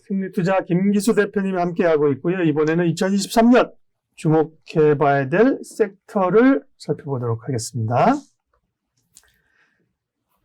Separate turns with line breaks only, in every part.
승리투자 김기수 대표님이 함께하고 있고요. 이번에는 2023년 주목해봐야 될 섹터를 살펴보도록 하겠습니다.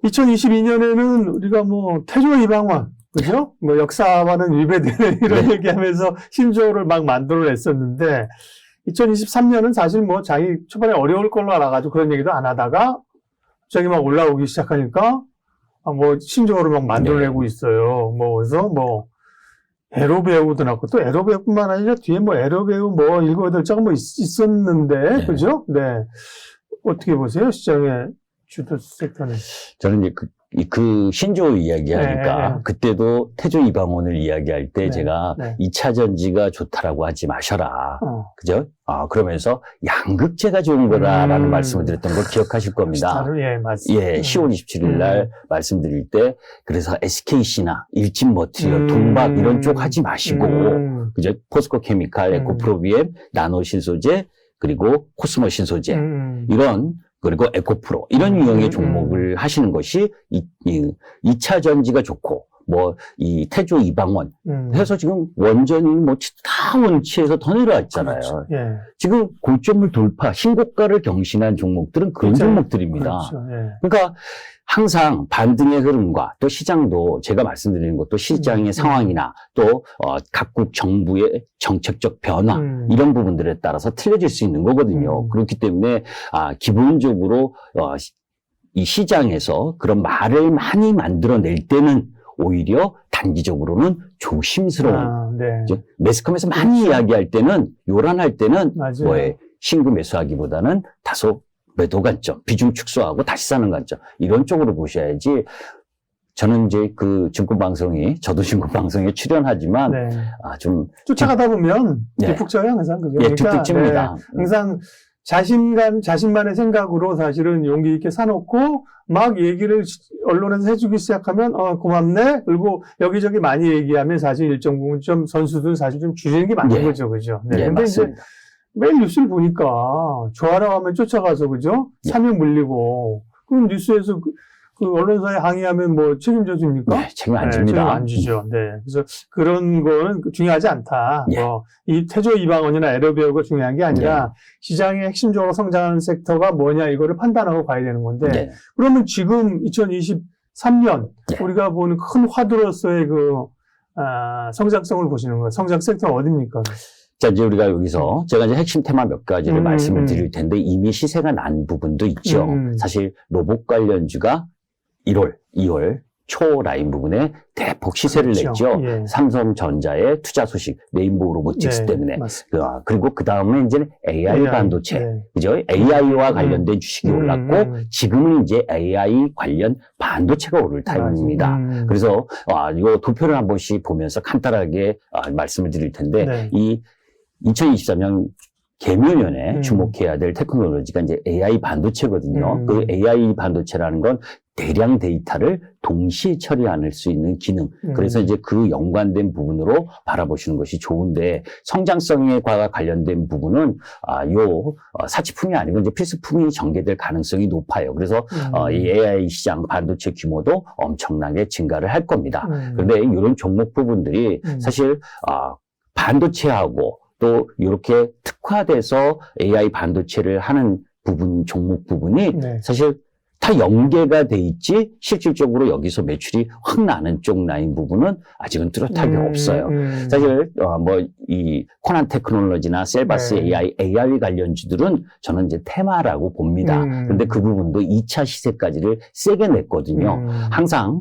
2022년에는 우리가 태조 이방원, 그죠? 역사와는 위배되는 이런 얘기하면서 신조어를 막 만들어냈었는데, 2023년은 사실 자기 초반에 어려울 걸로 알아가지고 그런 얘기도 안 하다가 갑자기 막 올라오기 시작하니까 신조어를 막 만들어내고 있어요. 그래서 에로 배우도 나왔고, 또 에로 배우뿐만 아니라 뒤에 에로 배우 7-8자가 있었는데, 그죠? 네. 어떻게 보세요? 시장의 주도 섹터는?
저는 이제 그 신조어 이야기하니까 그때도 태조 이방원을 이야기할 때 제가 2차 전지가 좋다라고 하지 마셔라. 그죠? 그러면서 양극재가 좋은 거다라는 말씀을 드렸던 걸 기억하실 겁니다.
예, 맞습니다.
예, 10월 27일 날 말씀드릴 때 그래서 SKC나 일진머티리얼, 동박 이런 쪽 하지 마시고 그죠? 포스코 케미칼, 에코프로비엠, 나노 신소재 그리고 코스모 신소재 이런 그리고 에코프로 이런 유형의 종목을 하시는 것이 2차 전지가 좋고 이 태조 이방원 해서 지금 원전이 다 원치에서 더 내려왔잖아요.
그렇죠. 예.
지금 고점을 돌파, 신고가를 경신한 종목들은 그런 종목들입니다.
그렇죠. 예.
그러니까 항상 반등의 흐름과 또 시장도 제가 말씀드리는 것도 시장의 상황이나 또 각국 정부의 정책적 변화 이런 부분들에 따라서 틀려질 수 있는 거거든요. 그렇기 때문에 기본적으로 이 시장에서 그런 말을 많이 만들어낼 때는 오히려 단기적으로는 조심스러운 매스컴에서 많이 이야기할 때는 요란할 때는 신규 매수하기보다는 다소 매도 관점, 비중 축소하고 다시 사는 관점 이런 쪽으로 보셔야지. 저는 이제 그 증권방송이 저도 증권방송에 출연하지만 좀
쫓아가다 보면 뒷북쳐요 항상. 그죠?
예, 뒷북칩니다.
항상 자신만의 생각으로 사실은 용기 있게 사놓고 막 얘기를 언론에서 해주기 시작하면 고맙네. 그리고 여기저기 많이 얘기하면 사실 일정 부분 좀 선수들은 사실 좀 줄이는 게 맞는 거죠, 그죠? 네. 근데
맞습니다.
이제 매일 뉴스를 보니까 좋아라고 하면 쫓아가서 그죠? 사면 물리고 그럼 뉴스에서 그 언론사에 항의하면 책임져 줍니까?
네, 책임 안 집니다.
책임 안 지죠. 네. 그래서 그런 거는 중요하지 않다. 이 태조 이방원이나 에러베어가 중요한 게 아니라 시장의 핵심적으로 성장하는 섹터가 뭐냐 이거를 판단하고 가야 되는 건데 그러면 지금 2023년 우리가 보는 큰 화두로서의 성장성을 보시는 거예요. 성장 섹터가 어디입니까?
자, 이제 우리가 여기서 제가 이제 핵심 테마 몇 가지를 말씀을 드릴 텐데 이미 시세가 난 부분도 있죠. 사실 로봇 관련주가 1월, 2월 초 라인 부분에 대폭 시세를 냈죠. 삼성전자의 투자 소식, 레인보우 로보틱스 때문에. 그리고 그 다음에 이제는 AI 반도체, 그죠? AI와 관련된 주식이 올랐고 지금은 이제 AI 관련 반도체가 오를 타이밍입니다. 그래서 이 도표를 한 번씩 보면서 간단하게 말씀을 드릴 텐데 이 2023년 개묘년에 주목해야 될 테크놀로지가 이제 AI 반도체거든요. 그 AI 반도체라는 건 대량 데이터를 동시에 처리할 수 있는 기능. 그래서 이제 그 연관된 부분으로 바라보시는 것이 좋은데 성장성과 관련된 부분은 사치품이 아니고 이제 필수품이 전개될 가능성이 높아요. 그래서 이 AI 시장 반도체 규모도 엄청나게 증가를 할 겁니다. 그런데 이런 종목 부분들이 사실 반도체하고 또 이렇게 특화돼서 AI 반도체를 하는 종목 부분이 사실 다 연계가 돼 있지 실질적으로 여기서 매출이 확 나는 쪽 라인 부분은 아직은 뚜렷하게 없어요. 사실 이 코난 테크놀로지나 셀바스 AI 관련주들은 저는 이제 테마라고 봅니다. 그런데 그 부분도 2차 시세까지를 세게 냈거든요. 항상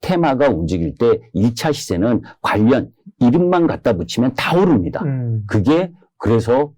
테마가 움직일 때 1차 시세는 관련 이름만 갖다 붙이면 다 오릅니다. 그게 그래서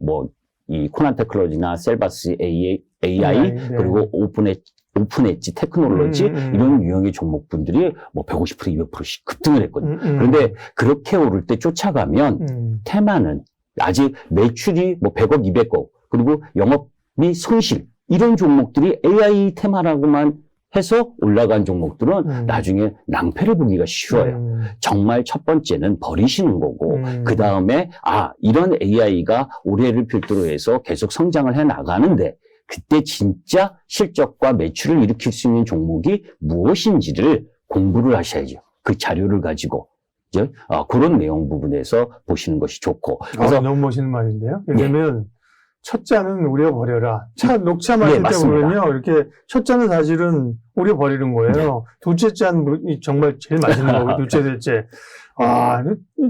이 코난 테크놀로지나 셀바스 AI 그리고 오픈 엣지 테크놀로지 이런 유형의 종목분들이 150% 200%씩 급등을 했거든요. 그런데 그렇게 오를 때 쫓아가면 테마는 아직 매출이 100억, 200억 그리고 영업이 손실 이런 종목들이 AI 테마라고만 해서 올라간 종목들은 나중에 낭패를 보기가 쉬워요. 정말 첫 번째는 버리시는 거고 그 다음에 이런 AI가 올해를 필두로 해서 계속 성장을 해 나가는데 그때 진짜 실적과 매출을 일으킬 수 있는 종목이 무엇인지를 공부를 하셔야죠. 그 자료를 가지고 그죠? 그런 내용 부분에서 보시는 것이 좋고. 그래서
너무 멋있는 말인데요. 왜냐면 첫 잔은 우려 버려라. 녹차 마실 때
맞습니다.
보면요, 이렇게 첫 잔은 사실은 우려 버리는 거예요. 둘째 잔이 정말 제일 맛있는 거고, 둘째, 셋째.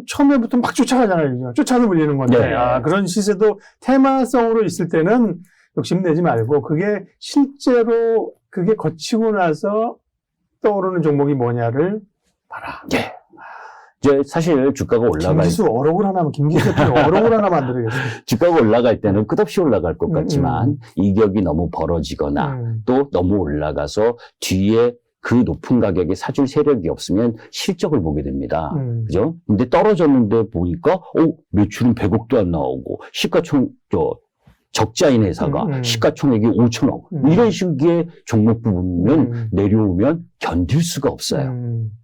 처음에부터 막 쫓아가잖아요. 쫓아서 물리는 건데, 그런 시세도 테마성으로 있을 때는 욕심내지 말고, 그게 실제로 그게 거치고 나서 떠오르는 종목이 뭐냐를 봐라.
이제 사실 주가가 올라갈
김기수 어록을 하나만, 김기수 어록을 하나 만들어야겠어요.
주가가 올라갈 때는 끝없이 올라갈 것 같지만 이격이 너무 벌어지거나 또 너무 올라가서 뒤에 그 높은 가격에 사줄 세력이 없으면 실적을 보게 됩니다. 그죠? 근데 떨어졌는데 보니까, 매출은 100억도 안 나오고, 적자인 회사가 시가총액이 5천억. 이런 식의 종목 부분은 내려오면 견딜 수가 없어요.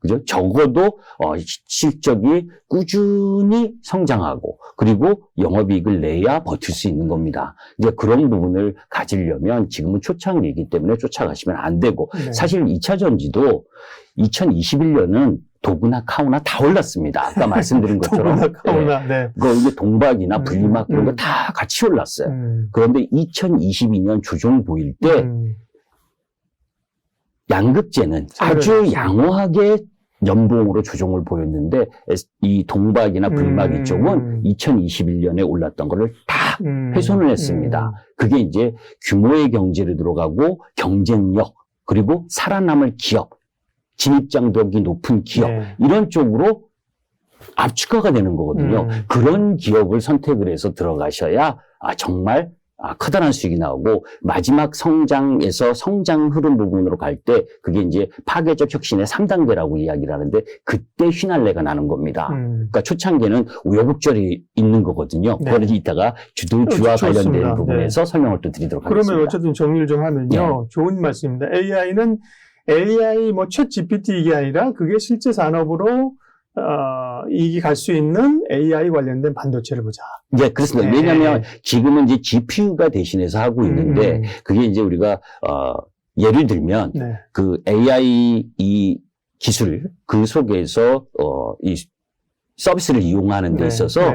그죠? 적어도, 실적이 꾸준히 성장하고, 그리고 영업이익을 내야 버틸 수 있는 겁니다. 이제 그런 부분을 가지려면 지금은 초창기이기 때문에 쫓아가시면 안 되고, 사실 2차 전지도 2021년은 도구나 카우나 다 올랐습니다. 아까 말씀드린 것처럼.
도구나 카우나,
이게 동박이나 분리막 이런 거 다 같이 올랐어요. 그런데 2022년 조정 보일 때 양극재는 아주 양호하게 연봉으로 조정을 보였는데 이 동박이나 분리막 이쪽은 2021년에 올랐던 거를 다 훼손을 했습니다. 그게 이제 규모의 경제로 들어가고 경쟁력 그리고 살아남을 기업 진입장벽이 높은 기업 이런 쪽으로 압축화가 되는 거거든요. 그런 기업을 선택을 해서 들어가셔야 정말 커다란 수익이 나오고 마지막 성장에서 성장 흐름 부분으로 갈 때 그게 이제 파괴적 혁신의 3단계라고 이야기를 하는데 그때 휘날레가 나는 겁니다. 그러니까 초창기에는 우여곡절이 있는 거거든요. 그래서 이따가 주와 관련된 부분에서 설명을 또 드리도록 하겠습니다.
그러면 어쨌든 정리를 좀 하면요. 좋은 말씀입니다. AI는 AI 챗 GPT 이게 아니라 그게 실제 산업으로 이익이 갈 수 있는 AI 관련된 반도체를 보자.
그렇습니다. 왜냐하면 지금은 이제 GPU가 대신해서 하고 있는데 그게 이제 우리가 예를 들면 그 AI 이 기술 그 속에서 이 서비스를 이용하는 데 있어서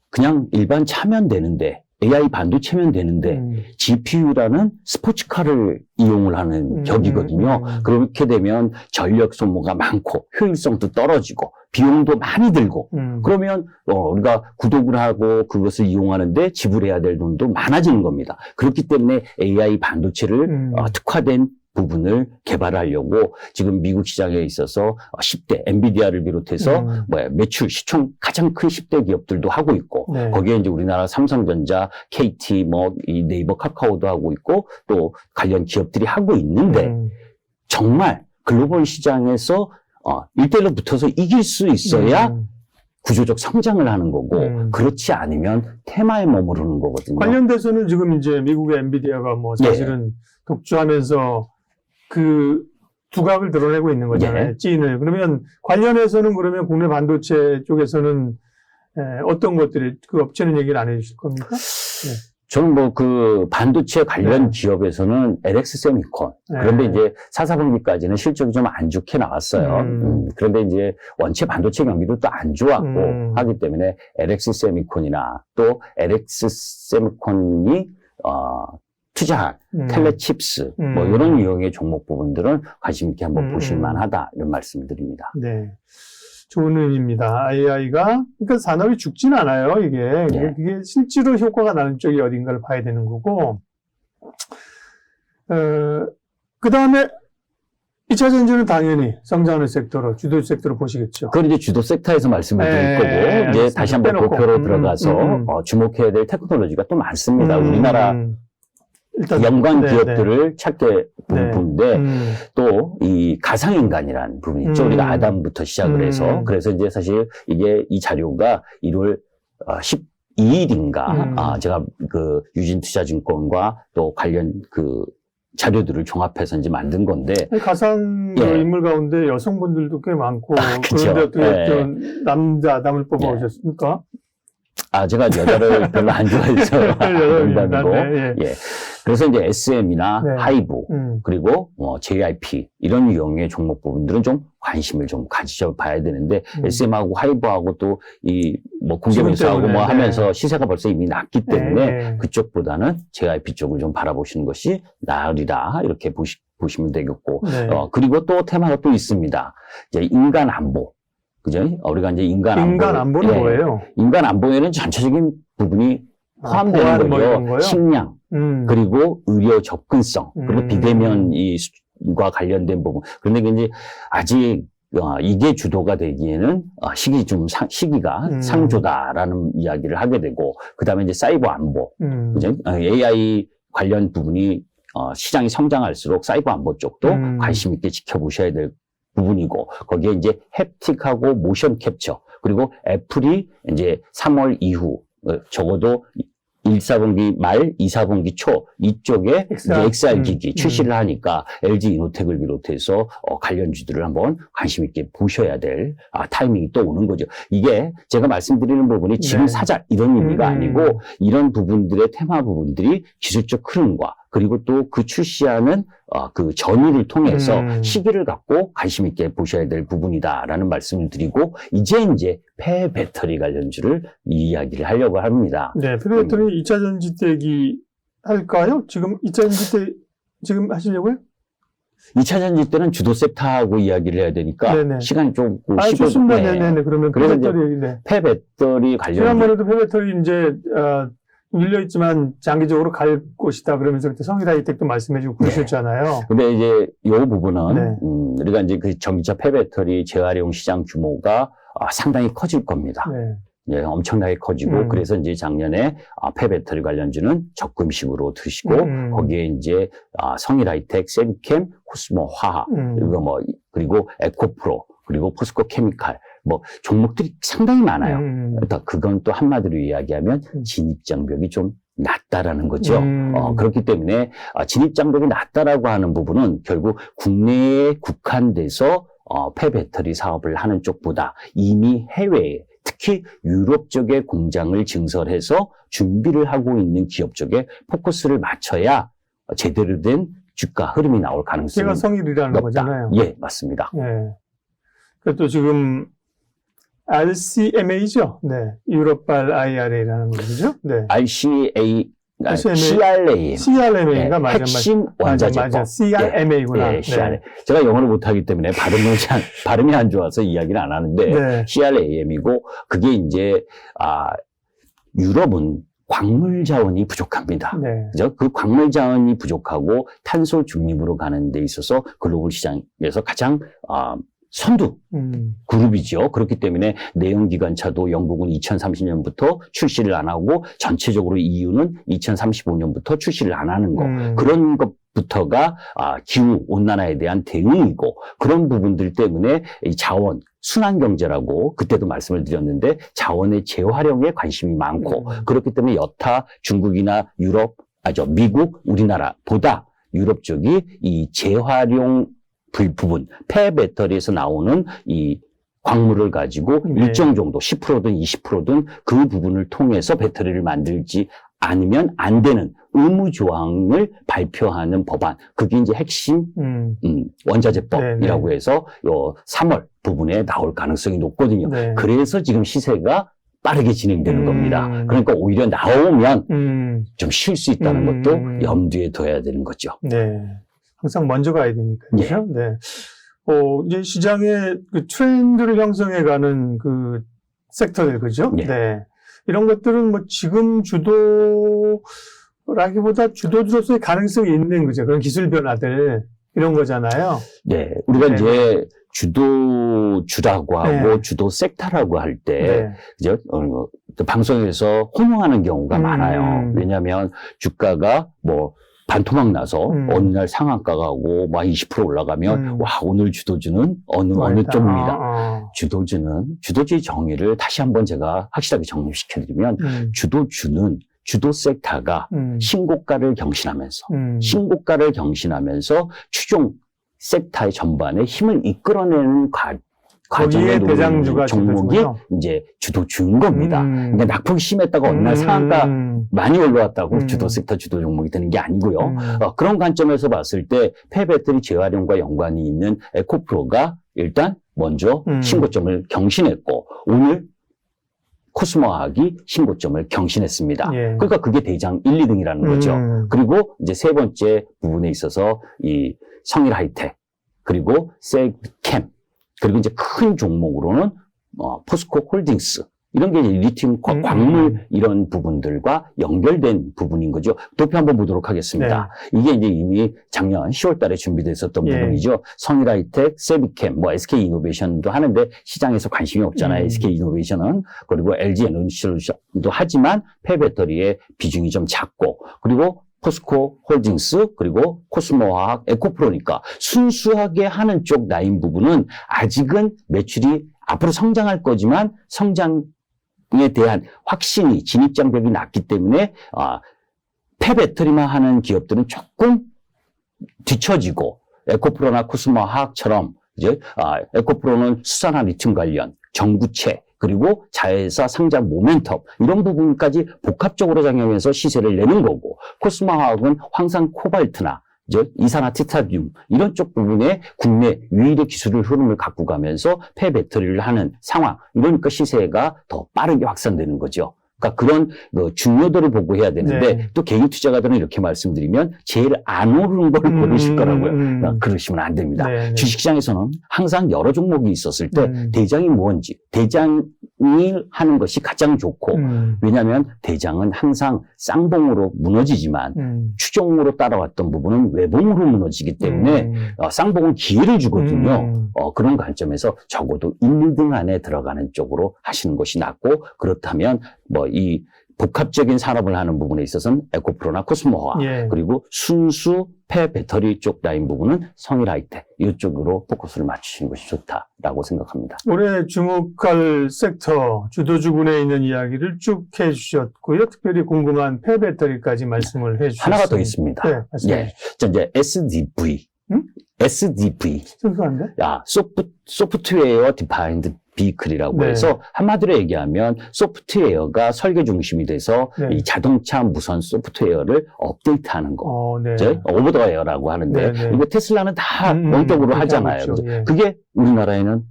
그냥 일반 차면 되는데 AI 반도체면 되는데 GPU라는 스포츠카를 이용을 하는 격이거든요. 그렇게 되면 전력 소모가 많고 효율성도 떨어지고 비용도 많이 들고 그러면 우리가 구독을 하고 그것을 이용하는데 지불해야 될 돈도 많아지는 겁니다. 그렇기 때문에 AI 반도체를 특화된 부분을 개발하려고 지금 미국 시장에 있어서 10대 엔비디아를 비롯해서 매출 시총 가장 큰 10대 기업들도 하고 있고 거기에 이제 우리나라 삼성전자, KT, 이 네이버, 카카오도 하고 있고 또 관련 기업들이 하고 있는데 정말 글로벌 시장에서 1대1로 붙어서 이길 수 있어야 구조적 성장을 하는 거고 그렇지 않으면 테마에 머무르는 거거든요.
관련돼서는 지금 이제 미국의 엔비디아가 사실은 독주하면서 그 두각을 드러내고 있는 거잖아요. 찐을. 그러면 관련해서는 그러면 국내 반도체 쪽에서는 어떤 것들이 그 업체는 얘기를 안 해주실 겁니까?
저는 그 반도체 관련 기업에서는 LX 세미콘. 그런데 이제 4, 4분기까지는 실적이 좀 안 좋게 나왔어요. 그런데 이제 원체 반도체 경기도 또 안 좋았고 하기 때문에 LX 세미콘이나 또 LX 세미콘이 투자한 텔레칩스 이런 유형의 종목 부분들은 관심 있게 한번 보실 만하다 이런 말씀을 드립니다.
네, 좋은 의미입니다. AI가 그러니까 산업이 죽진 않아요. 그게 실제로 효과가 나는 쪽이 어딘가를 봐야 되는 거고 그 다음에 2차 전지는 당연히 성장하는 섹터로 주도 섹터로 보시겠죠.
그건 이제 주도 섹터에서 말씀을 드릴 거고 이제 다시 한번 목표로 들어가서 주목해야 될 테크놀로지가 또 많습니다. 우리나라 일단 연관 기업들을 찾게 부분인데 또 이 가상인간이라는 부분이 있죠. 우리가 아담부터 시작을 해서 그래서 이제 사실 이 자료가 1월 12일인가 제가 그 유진투자증권과 또 관련 그 자료들을 종합해서 이제 만든 건데
가상 인물 가운데 여성분들도 꽤 많고 그런데 어떻게 남자 아담을 뽑아오셨습니까?
제가 여자를 별로 안 좋아해서 농담이고 그래서 이제 SM이나
네.
하이브, 그리고 JIP 이런 유형의 종목 부분들은 좀 관심을 좀 가지셔 봐야 되는데 SM하고 하이브하고 또 이 뭐 공개명사하고
때문에,
뭐
네.
하면서 시세가 벌써 이미 났기 때문에
네.
그쪽보다는 JIP 쪽을 좀 바라보시는 것이 나으리라 이렇게 보시면 되겠고
네.
그리고 또 테마가 또 있습니다. 이제 인간 안보. 그죠? 우리가 이제 인간
안보는
예.
뭐예요?
인간 안보에는 전체적인 부분이 포함되는
보안 뭐 이런
거죠.
거요?
식량, 그리고 의료 접근성, 그리고 비대면 과 관련된 부분. 그런데 이제 아직 이게 주도가 되기에는 시기가 상조다라는 이야기를 하게 되고, 그 다음에 이제 사이버 안보, 그죠? AI 관련 부분이 시장이 성장할수록 사이버 안보 쪽도 관심 있게 지켜보셔야 될 부분이고, 거기에 이제 햅틱하고 모션 캡처, 그리고 애플이 이제 3월 이후 적어도 1, 4분기 말, 2, 4분기 초 이쪽에 이제 XR 기기 출시를 하니까 LG 이노텍을 비롯해서 관련주들을 한번 관심 있게 보셔야 될 타이밍이 또 오는 거죠. 이게 제가 말씀드리는 부분이 지금
네.
사자 이런 의미가 아니고 이런 부분들의 테마 부분들이 기술적 흐름과 그리고 또 그 출시하는 그 전의를 통해서 시기를 갖고 관심 있게 보셔야 될 부분이다라는 말씀을 드리고 이제 폐 배터리 관련주를 이야기를 하려고 합니다.
네, 폐 배터리 2차 전지대기 할까요? 지금 2차 전지대 지금 하시려고요?
2차 전지 때는 주도 섹터하고 이야기를 해야 되니까
네네.
시간이 좀
좋습니다. 네네. 그러면 폐
그래서
배터리, 네.
폐 배터리 관련
지난번에도 폐 배터리 이제 밀려있지만 장기적으로 갈 곳이다 그러면서 그때 성일하이텍도 말씀해주고 그러셨잖아요.
근데 이제 이 부분은
네.
우리가 이제 그 전기차 폐배터리 재활용 시장 규모가 상당히 커질 겁니다.
네.
예, 엄청나게 커지고 그래서 이제 작년에 폐배터리 관련주는 적금식으로 드시고 거기에 이제 성일하이텍, 샘캠, 코스모 화학 그리고 에코프로 그리고 포스코 케미칼 뭐 종목들이 상당히 많아요. 그러니까 그건 또 한마디로 이야기하면 진입장벽이 좀 낮다라는 거죠. 그렇기 때문에 진입장벽이 낮다라고 하는 부분은 결국 국내에 국한돼서 폐배터리 사업을 하는 쪽보다 이미 해외에 특히 유럽 쪽에 공장을 증설해서 준비를 하고 있는 기업 쪽에 포커스를 맞춰야 제대로 된 주가 흐름이 나올 가능성이
제가 성일이라는
높다.
거잖아요.
예, 맞습니다.
예. 그또 지금 RCMA죠. 네. 유럽발 IRA라는 거죠. 네. CRMA인가? 맞아.
핵심 원자재법.
맞아. CRMA구나.
예, CRA. 제가 영어를 못하기 때문에 발음이 안 좋아서 이야기를 안 하는데
네.
CRAM이고 그게 이제 유럽은 광물 자원이 부족합니다.
네.
그죠? 그 광물 자원이 부족하고 탄소 중립으로 가는 데 있어서 글로벌 시장에서 가장 선두 그룹이죠. 그렇기 때문에 내연기관차도 영국은 2030년부터 출시를 안 하고 전체적으로 EU는 2035년부터 출시를 안 하는 거. 그런 것부터가 기후온난화에 대한 대응이고 그런 부분들 때문에 이 자원, 순환경제라고 그때도 말씀을 드렸는데 자원의 재활용에 관심이 많고 그렇기 때문에 여타 중국이나 유럽, 미국, 우리나라보다 유럽 쪽이 이 재활용 부분, 폐배터리에서 나오는 이 광물을 가지고 일정 정도 10%든 20%든 그 부분을 통해서 배터리를 만들지 않으면 안 되는 의무조항을 발표하는 법안. 그게 이제 핵심 원자재법이라고 해서 요 3월 부분에 나올 가능성이 높거든요.
네.
그래서 지금 시세가 빠르게 진행되는 겁니다. 그러니까 오히려 나오면 좀 쉴 수 있다는 것도 염두에 둬야 되는 거죠.
네. 항상 먼저 가야 되니까. 그렇죠? 네. 이제 시장의 그 트렌드를 형성해가는 그 섹터들, 그죠?
네.
네. 이런 것들은 뭐 지금 주도라기보다 주도주로서의 가능성이 있는 거죠. 그런 기술 변화들, 이런 거잖아요.
네. 우리가
네.
이제 주도주라고 하고
네.
주도 섹터라고 할 때,
네.
그죠? 방송에서 혼용하는 경우가 많아요. 왜냐하면 주가가 뭐 반토막 나서 어느 날 상한가가 오고 막 20% 올라가면 와 오늘 주도주는 어느 쪽입니다. 주도주의 정의를 다시 한번 제가 확실하게 정립시켜드리면 주도주는 주도 섹터가 신고가를 경신하면서 추종 섹터의 전반에 힘을 이끌어내는 과정에
거기에 대장주가
놓인 종목이
주도주군요.
이제 주도주인 겁니다. 그러니까 낙폭이 심했다고 어느 날 상한가 많이 올라왔다고 주도 섹터 주도 종목이 되는 게 아니고요. 그런 관점에서 봤을 때 폐배터리 재활용과 연관이 있는 에코프로가 일단 먼저 신고점을 경신했고 오늘 코스모화학이 신고점을 경신했습니다.
예.
그러니까 그게 대장 1, 2등이라는 거죠. 그리고 이제 세 번째 부분에 있어서 이 성일하이텍 그리고 셀캠 그리고 이제 큰 종목으로는 포스코 홀딩스 이런 게 이제 리튬 광물 이런 부분들과 연결된 부분인 거죠. 도표 한번 보도록 하겠습니다. 네. 이게 이제 이미 작년 10월 달에 준비됐었던 부분이죠. 성일하이텍, 세비캠, 뭐 SK이노베이션도 하는데 시장에서 관심이 없잖아요. SK이노베이션은. 그리고 LG에너지솔루션도 하지만 폐배터리의 비중이 좀 작고 그리고 포스코 홀딩스 그리고 코스모화학 에코프로니까 순수하게 하는 쪽 라인 부분은 아직은 매출이 앞으로 성장할 거지만 성장에 대한 확신이 진입장벽이 낮기 때문에 폐배터리만 하는 기업들은 조금 뒤처지고 에코프로나 코스모화학처럼 이제 에코프로는 수산화 리튬 관련 전구체 그리고 자회사 상장 모멘텀 이런 부분까지 복합적으로 작용해서 시세를 내는 거고 코스모화학은 황산 코발트나 이제 이산화티타늄 이런 쪽 부분에 국내 유일의 기술을 흐름을 갖고 가면서 폐배터리를 하는 상황 이러니까 시세가 더 빠르게 확산되는 거죠. 그러니까 그런 중요도를 보고 해야 되는데 네. 또 개인 투자가들은 이렇게 말씀드리면 제일 안 오르는 걸 고르실 거라고요. 그러시면 안 됩니다. 네. 주식시장에서는 항상 여러 종목이 있었을 때 대장이 뭔지 대장이 하는 것이 가장 좋고 왜냐하면 대장은 항상 쌍봉으로 무너지지만 추종으로 따라왔던 부분은 외봉으로 무너지기 때문에 쌍봉은 기회를 주거든요. 그런 관점에서 적어도 1, 2등 안에 들어가는 쪽으로 하시는 것이 낫고 그렇다면 뭐 이 복합적인 산업을 하는 부분에 있어서는 에코프로나 코스모화 예. 그리고 순수 폐배터리 쪽 라인 부분은 성일하이텍 이쪽으로 포커스를 맞추시는 것이 좋다라고 생각합니다.
올해 주목할 sek터 주도주군에 있는 이야기를 쭉 해주셨고요. 특별히 궁금한 폐배터리까지 말씀을 해주셨습니다.
하나가 더 있습니다.
네,
예, 이제 SDV. SDV.
순수한데?
소프트웨어 디파인드 비클이라고
네.
해서 한마디로 얘기하면 소프트웨어가 설계 중심이 돼서
네.
이 자동차 무선 소프트웨어를 업데이트하는 거.
네.
오버더웨어라고 하는데
네, 네.
이거 테슬라는 다 원격으로 하잖아요.
예.
그게 우리나라에는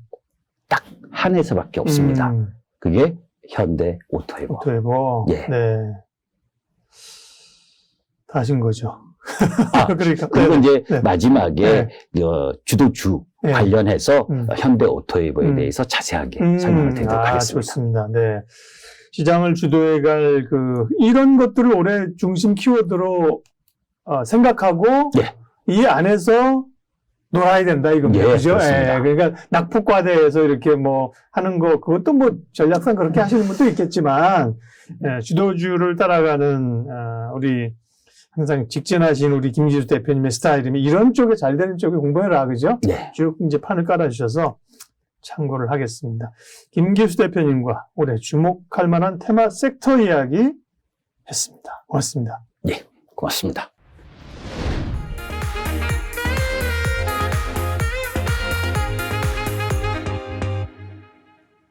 딱 한 회사밖에 없습니다. 그게 현대 오토에버.
오토에버.
예.
네. 다 하신 거죠. 그러니까.
그리고 이제
네.
마지막에 주도주
네.
관련해서 현대 오토에버에 대해서 자세하게 설명을 드리도록 하겠습니다.
좋습니다. 네. 시장을 주도해갈 이런 것들을 올해 중심 키워드로 생각하고
네.
이 안에서 놀아야 된다 이겁니다.
예,
그죠?
그렇습니다.
그러니까 낙폭과대해서 이렇게 뭐 하는 거 그것도 뭐 전략상 그렇게 하시는 분도 있겠지만 주도주를 따라가는 우리 항상 직진하신 우리 김기수 대표님의 스타일이면 이런 쪽에 잘 되는 쪽에 공부해라, 그죠?
네.
쭉 이제 판을 깔아주셔서 참고를 하겠습니다. 김기수 대표님과 올해 주목할 만한 테마 섹터 이야기 했습니다. 고맙습니다.
네, 고맙습니다.